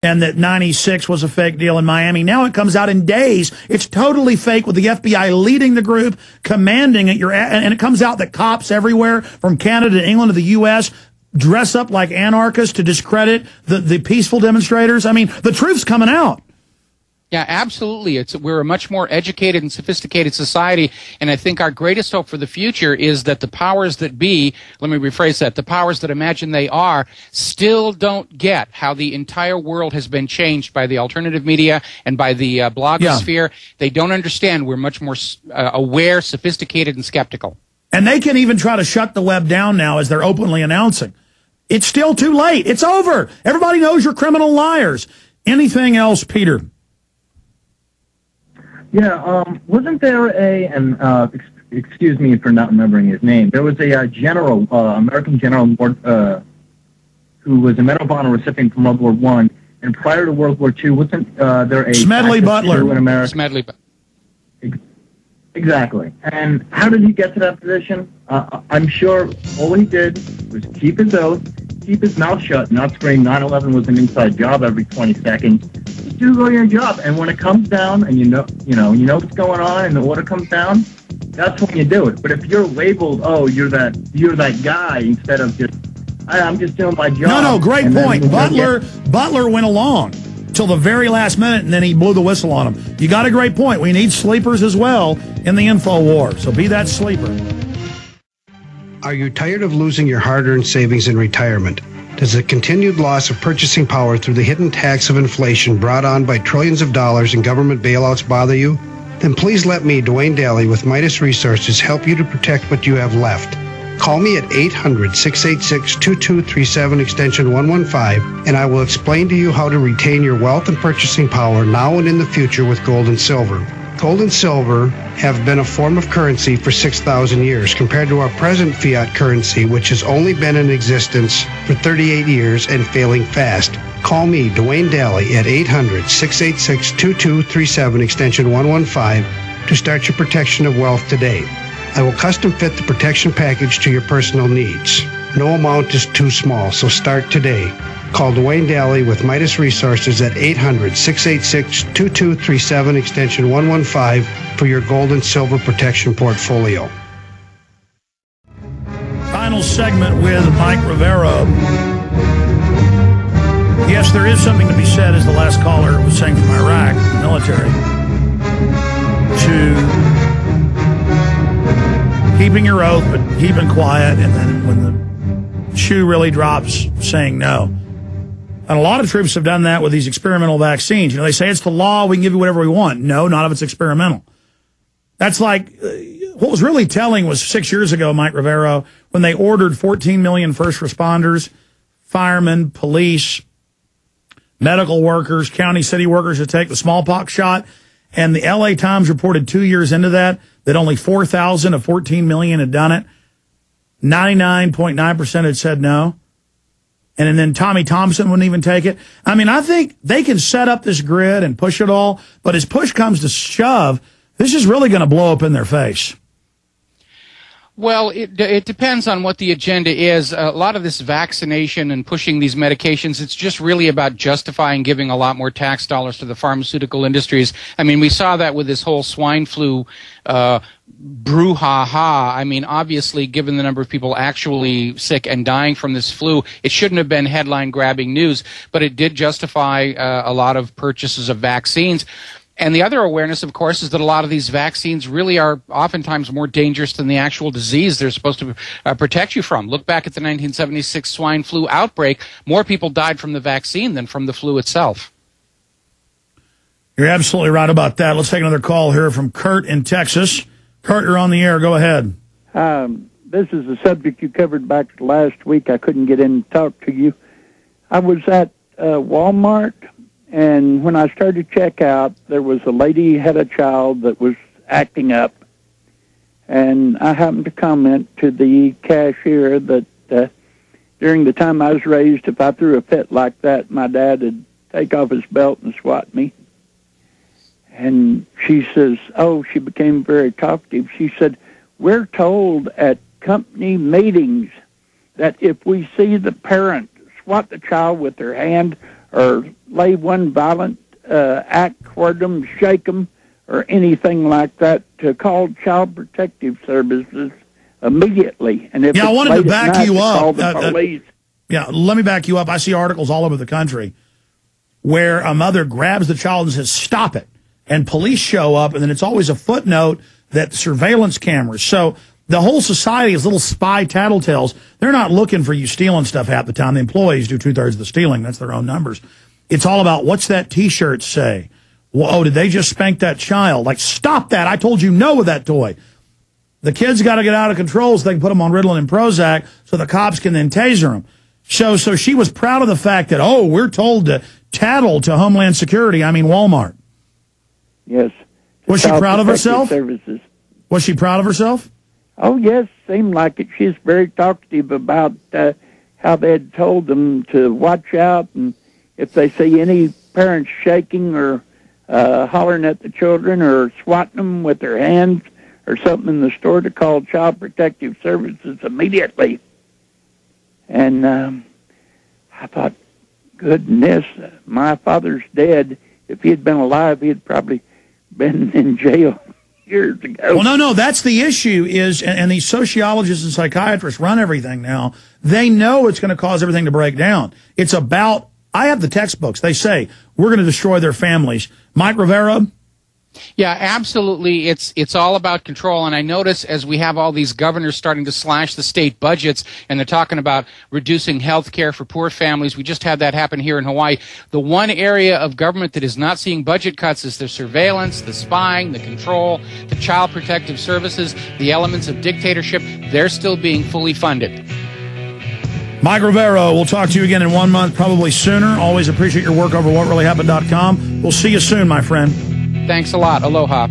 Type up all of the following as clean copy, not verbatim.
and that 96 was a fake deal in Miami. Now it comes out in days. It's totally fake with the FBI leading the group, commanding it. And it comes out that cops everywhere from Canada to England to the U.S. dress up like anarchists to discredit the peaceful demonstrators. I mean, the truth's coming out. Yeah, absolutely. We're a much more educated and sophisticated society, and I think our greatest hope for the future is that the powers that be, let me rephrase that, the powers that imagine they are, still don't get how the entire world has been changed by the alternative media and by the blogosphere. Yeah. They don't understand. We're much more aware, sophisticated, and skeptical. And they can even try to shut the web down now, as they're openly announcing. It's still too late. It's over. Everybody knows you're criminal liars. Anything else, Peter? Yeah, wasn't there excuse me for not remembering his name, there was a general, American general, who was a Medal of Honor recipient from World War I, and prior to World War II, wasn't there a... Smedley Butler. In America? Smedley. Exactly. And how did he get to that position? I'm sure all he did was keep his oath, keep his mouth shut, not scream 9/11 was an inside job every 20 seconds. Do your job, and when it comes down, and you know what's going on, and the order comes down, that's when you do it. But if you're labeled, oh, you're that guy, instead of just, I'm just doing my job. No, great point. Butler went along till the very last minute, and then he blew the whistle on him. You got a great point. We need sleepers as well in the info war. So be that sleeper. Are you tired of losing your hard-earned savings in retirement? Does the continued loss of purchasing power through the hidden tax of inflation brought on by trillions of dollars in government bailouts bother you? Then please let me, Dwayne Daly with Midas Resources, help you to protect what you have left. Call me at 800-686-2237 extension 115, and I will explain to you how to retain your wealth and purchasing power now and in the future with gold and silver. Gold and silver have been a form of currency for 6,000 years compared to our present fiat currency, which has only been in existence for 38 years and failing fast. Call me, Dwayne Daly, at 800-686-2237 extension 115 to start your protection of wealth today. I will custom fit the protection package to your personal needs. No amount is too small, so start today. Call Dwayne Daly with Midas Resources at 800-686-2237 extension 115 for your gold and silver protection portfolio. Final segment with Mike Rivero. Yes, there is something to be said, as the last caller was saying, from Iraq, the military, to keeping your oath but keeping quiet, and then when the shoe really drops, saying no. And a lot of troops have done that with these experimental vaccines. You know, they say it's the law, we can give you whatever we want. No, not if it's experimental. That's like, what was really telling was 6 years ago, Mike Rivero, when they ordered 14 million first responders, firemen, police, medical workers, county city workers to take the smallpox shot. And the LA Times reported 2 years into that only 4,000 of 14 million had done it. 99.9% had said no. And then Tommy Thompson wouldn't even take it. I mean, I think they can set up this grid and push it all, but as push comes to shove, this is really going to blow up in their face. Well, it depends on what the agenda is. A lot of this vaccination and pushing these medications, it's just really about justifying giving a lot more tax dollars to the pharmaceutical industries. I mean, we saw that with this whole swine flu brouhaha. I mean, obviously, given the number of people actually sick and dying from this flu, it shouldn't have been headline-grabbing news, but it did justify a lot of purchases of vaccines. And the other awareness, of course, is that a lot of these vaccines really are oftentimes more dangerous than the actual disease they're supposed to protect you from. Look back at the 1976 swine flu outbreak. More people died from the vaccine than from the flu itself. You're absolutely right about that. Let's take another call here from Kurt in Texas. Kurt, you're on the air. Go ahead. This is a subject you covered back last week. I couldn't get in to talk to you. I was at Walmart. And when I started to check out, there was a lady had a child that was acting up. And I happened to comment to the cashier that during the time I was raised, if I threw a fit like that, my dad would take off his belt and swat me. And she says, she became very talkative. She said, we're told at company meetings that if we see the parent swat the child with their hand or lay one violent act toward them, shake them, or anything like that, to call Child Protective Services immediately. And if I wanted to back you up. Call the police. Yeah, let me back you up. I see articles all over the country where a mother grabs the child and says, "Stop it," and police show up, and then it's always a footnote that surveillance cameras. So the whole society is little spy tattletales. They're not looking for you stealing stuff half the time. The employees do 2/3 of the stealing. That's their own numbers. It's all about, what's that T-shirt say? Well, oh, did they just spank that child? Like, stop that. I told you no with that toy. The kids got to get out of control so they can put them on Ritalin and Prozac so the cops can then taser them. So she was proud of the fact that, oh, we're told to tattle to Homeland Security, I mean Walmart. Yes. Was she proud of herself? Services. Was she proud of herself? Oh, yes, seemed like it. She's very talkative about how they had told them to watch out, and if they see any parents shaking or hollering at the children or swatting them with their hands or something in the store, to call Child Protective Services immediately. And I thought, goodness, my father's dead. If he had been alive, he had probably been in jail years ago. Well, no, that's the issue is, and these sociologists and psychiatrists run everything now. They know it's going to cause everything to break down. It's about, I have the textbooks. They say, we're going to destroy their families. Mike Rivero? Yeah, absolutely. It's all about control. And I notice as we have all these governors starting to slash the state budgets, and they're talking about reducing health care for poor families. We just had that happen here in Hawaii. The one area of government that is not seeing budget cuts is the surveillance, the spying, the control, the child protective services, the elements of dictatorship. They're still being fully funded. Mike Rivero, we'll talk to you again in 1 month, probably sooner. Always appreciate your work over whatreallyhappened.com. We'll see you soon, my friend. Thanks a lot. Aloha.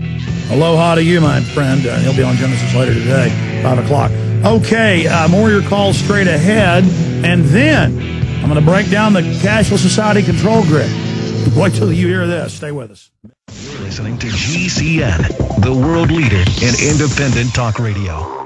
Aloha to you, my friend. He'll be on Genesis later today, 5 o'clock. Okay, more of your calls straight ahead. And then I'm going to break down the cashless society control grid. Wait till you hear this. Stay with us. You're listening to GCN, the world leader in independent talk radio.